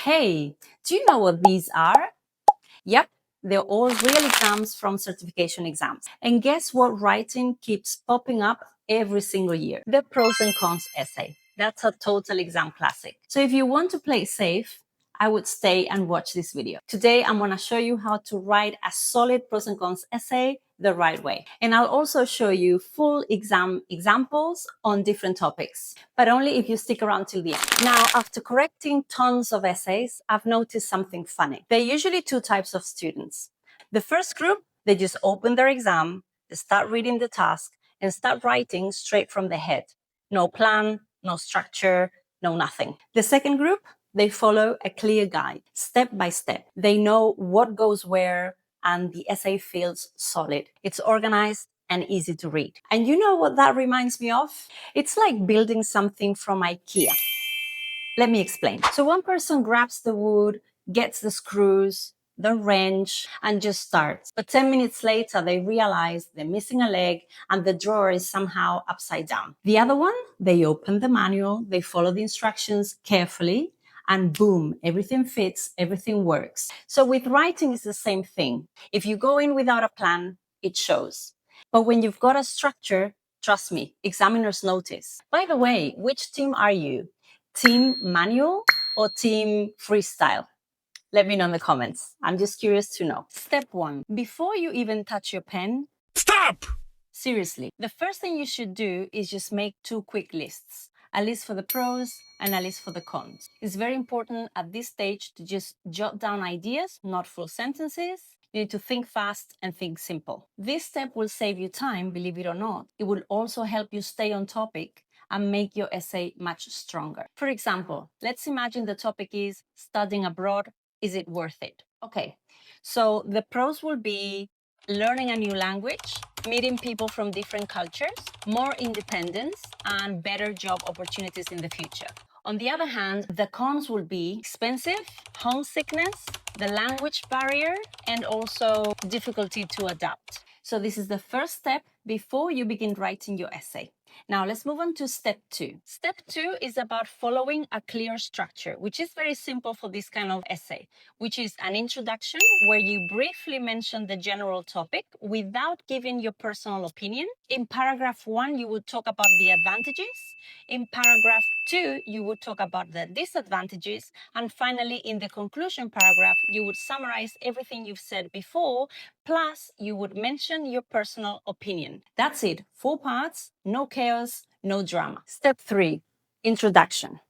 Hey, do you know what these are? Yep, they're all real exams from certification exams. And guess what writing keeps popping up every single year? The pros and cons essay. That's a total exam classic. So if you want to play it safe, I would stay and watch this video. Today, I'm going to show you how to write a solid pros and cons essay the right way. And I'll also show you full exam examples on different topics, but only if you stick around till the end. Now, after correcting tons of essays, I've noticed something funny. There are usually two types of students. The first group, they just open their exam, they start reading the task, and start writing straight from the head. No plan, no structure, no nothing. The second group, they follow a clear guide, step by step. They know what goes where, and the essay feels solid. It's organized and easy to read. And you know what that reminds me of? It's like building something from IKEA. Let me explain. So one person grabs the wood, gets the screws, the wrench, and just starts. But 10 minutes later, they realize they're missing a leg and the drawer is somehow upside down. The other one, they open the manual, they follow the instructions carefully, and boom, everything fits, everything works. So with writing, it's the same thing. If you go in without a plan, it shows. But when you've got a structure, trust me, examiners notice. By the way, which team are you? Team manual or team freestyle? Let me know in the comments. I'm just curious to know. Step 1. Before you even touch your pen, Stop! Seriously, the first thing you should do is just make 2 quick lists. A list for the pros and a list for the cons. It's very important at this stage to just jot down ideas, not full sentences. You need to think fast and think simple. This step will save you time, believe it or not. It will also help you stay on topic and make your essay much stronger. For example, let's imagine the topic is studying abroad. Is it worth it? Okay, so the pros will be learning a new language, meeting people from different cultures, more independence, and better job opportunities in the future. On the other hand, the cons will be expensive, homesickness, the language barrier, and also difficulty to adapt. So this is the first step before you begin writing your essay. Now let's move on to step 2. Step 2 is about following a clear structure, which is very simple for this kind of essay, which is an introduction where you briefly mention the general topic without giving your personal opinion. In paragraph 1, you would talk about the advantages. In paragraph 2, you would talk about the disadvantages. And finally, in the conclusion paragraph, you would summarize everything you've said before, plus you would mention your personal opinion. That's it. 4 parts, no chaos, no drama. Step 3, introduction.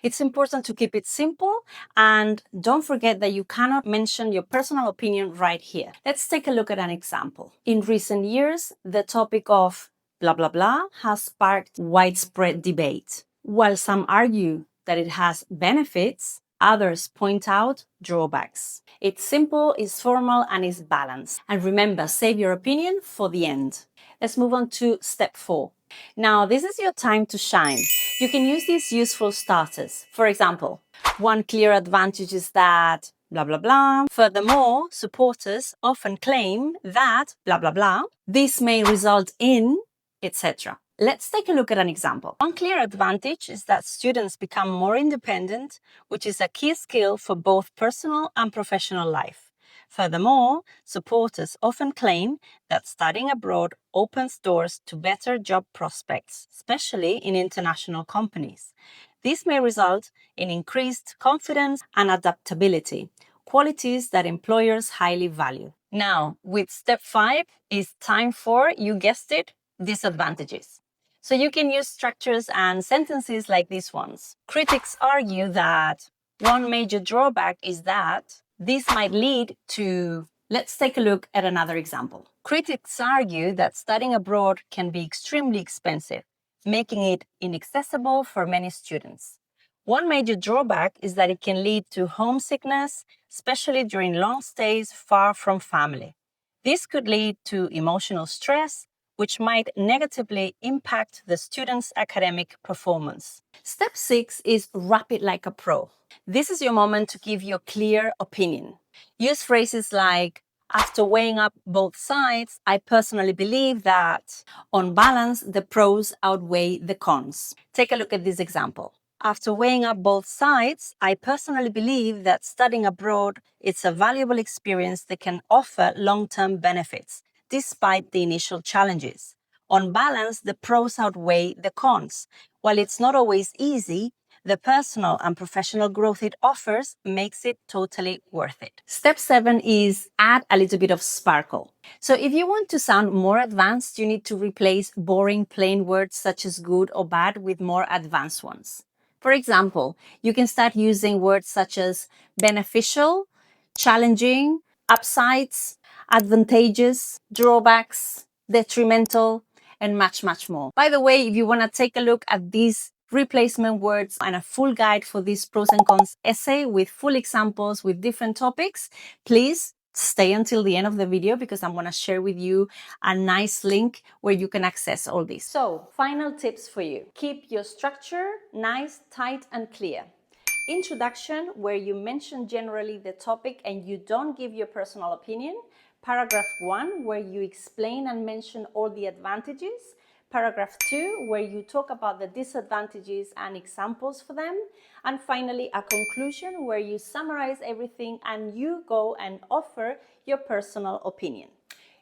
It's important to keep it simple, and don't forget that you cannot mention your personal opinion right here. Let's take a look at an example. In recent years, the topic of blah, blah, blah has sparked widespread debate. While some argue that it has benefits, others point out drawbacks. It's simple, it's formal, and it's balanced. And remember, save your opinion for the end. Let's move on to step 4. Now, this is your time to shine. You can use these useful starters. For example, one clear advantage is that blah, blah, blah. Furthermore, supporters often claim that blah, blah, blah. This may result in, etc. Let's take a look at an example. One clear advantage is that students become more independent, which is a key skill for both personal and professional life. Furthermore, supporters often claim that studying abroad opens doors to better job prospects, especially in international companies. This may result in increased confidence and adaptability, qualities that employers highly value. Now, with step 5, it's time for, you guessed it, disadvantages. So you can use structures and sentences like these ones. Critics argue that one major drawback is that this might lead to... Let's take a look at another example. Critics argue that studying abroad can be extremely expensive, making it inaccessible for many students. One major drawback is that it can lead to homesickness, especially during long stays far from family. This could lead to emotional stress, which might negatively impact the student's academic performance. Step 6 is wrap it like a pro. This is your moment to give your clear opinion. Use phrases like, after weighing up both sides, I personally believe that, on balance, the pros outweigh the cons. Take a look at this example. After weighing up both sides, I personally believe that studying abroad is a valuable experience that can offer long-term benefits, despite the initial challenges. On balance, the pros outweigh the cons. While it's not always easy, the personal and professional growth it offers makes it totally worth it. Step 7 is add a little bit of sparkle. So if you want to sound more advanced, you need to replace boring plain words such as good or bad with more advanced ones. For example, you can start using words such as beneficial, challenging, upsides, advantageous, drawbacks, detrimental, and much more. By the way, if you want to take a look at these replacement words and a full guide for this pros and cons essay with full examples with different topics, please stay until the end of the video because I'm going to share with you a nice link where you can access all this. So, final tips for you. Keep your structure nice, tight, and clear. Introduction, where you mention generally the topic and you don't give your personal opinion. Paragraph 1, where you explain and mention all the advantages. Paragraph 2, where you talk about the disadvantages and examples for them. And finally, a conclusion where you summarize everything and you go and offer your personal opinion.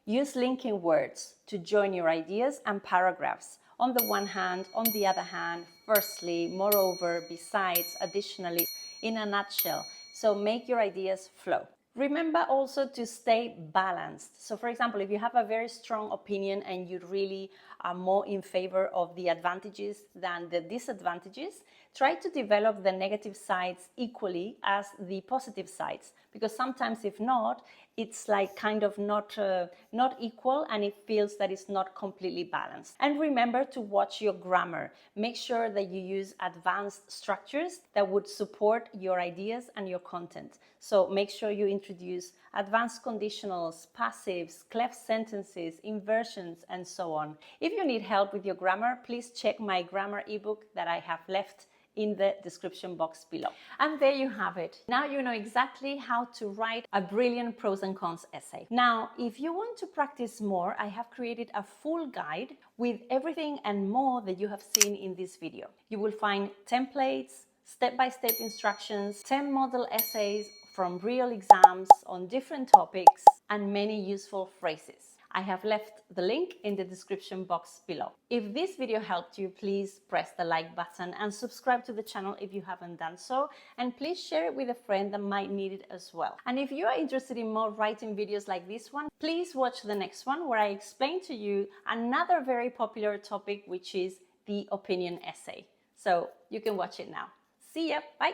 Use linking words to join your ideas and paragraphs. On the one hand, on the other hand, firstly, moreover, besides, additionally, in a nutshell. So make your ideas flow. Remember also to stay balanced. So for example, if you have a very strong opinion and you really are more in favor of the advantages than the disadvantages, try to develop the negative sides equally as the positive sides. Because sometimes if not, it's like kind of not equal and it feels that it's not completely balanced. And remember to watch your grammar. Make sure that you use advanced structures that would support your ideas and your content. So make sure you introduce advanced conditionals, passives, cleft sentences, inversions, and so on. If you need help with your grammar, please check my grammar ebook that I have left in the description box below. And there you have it. Now you know exactly how to write a brilliant pros and cons essay. Now, if you want to practice more, I have created a full guide with everything and more that you have seen in this video. You will find templates, step-by-step instructions, 10 model essays from real exams on different topics, and many useful phrases. I have left the link in the description box below. If this video helped you, please press the like button and subscribe to the channel if you haven't done so. And please share it with a friend that might need it as well. And if you are interested in more writing videos like this one, please watch the next one where I explain to you another very popular topic, which is the opinion essay. So you can watch it now. See ya, bye!